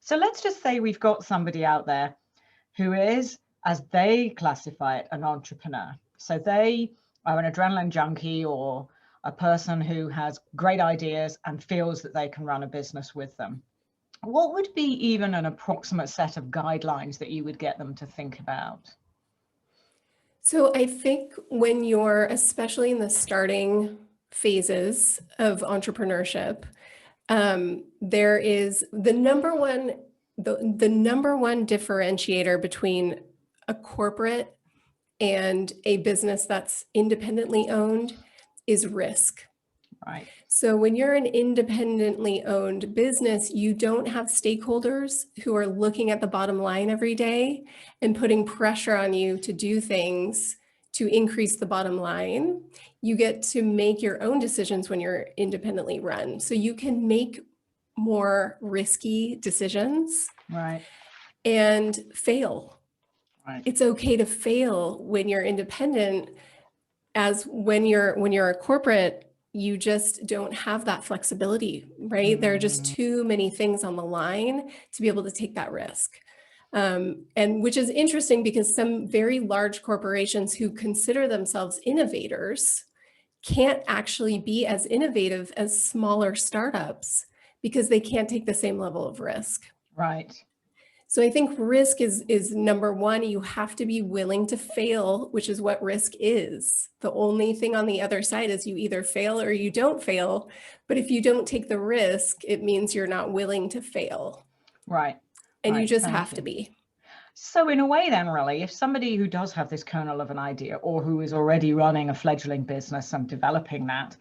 So let's just say we've got somebody out there who is, as they classify it, an entrepreneur. So they are an adrenaline junkie or a person who has great ideas and feels that they can run a business with them. What would be even an approximate set of guidelines that you would get them to think about? So I think when you're, especially in the starting phases of entrepreneurship, there is the number one differentiator between a corporate and a business that's independently owned is risk. Right. So when you're an independently owned business, you don't have stakeholders who are looking at the bottom line every day and putting pressure on you to do things to increase the bottom line. You get to make your own decisions when you're independently run. So you can make more risky decisions Right. and fail. Right. It's okay to fail when you're independent, as when you're a corporate, you just don't have that flexibility, right? There are just too many things on the line to be able to take that risk. And which is interesting because some very large corporations who consider themselves innovators can't actually be as innovative as smaller startups because they can't take the same level of risk. Right. So I think risk is number one. You have to be willing to fail, which is what risk is. The only thing on the other side is you either fail or you don't fail. But if you don't take the risk, it means you're not willing to fail. Right. And you Right. just Thank have you. to be. So in a way then, really, if somebody who does have this kernel of an idea or who is already running a fledgling business and developing that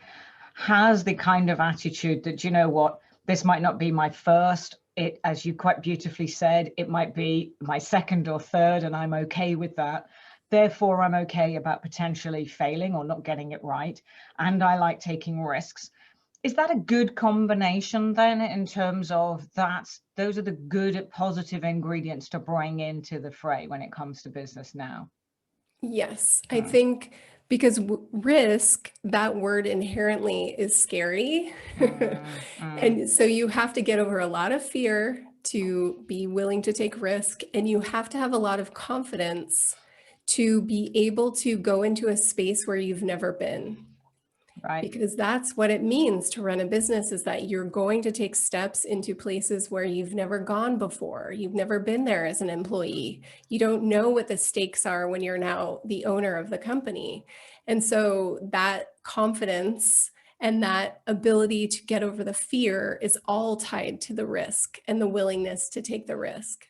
has the kind of attitude that, you know what, this might not be my first, it, as you quite beautifully said, it might be my second or third, and I'm okay with that. Therefore, I'm okay about potentially failing or not getting it right. And I like taking risks. Is that a good combination then in terms of those are the good positive ingredients to bring into the fray when it comes to business now? Yes, I think because risk, that word inherently is scary. And so you have to get over a lot of fear to be willing to take risk, and you have to have a lot of confidence to be able to go into a space where you've never been. Right. Because that's what it means to run a business, is that you're going to take steps into places where you've never gone before. You've never been there as an employee. You don't know what the stakes are when you're now the owner of the company. And so that confidence and that ability to get over the fear is all tied to the risk and the willingness to take the risk.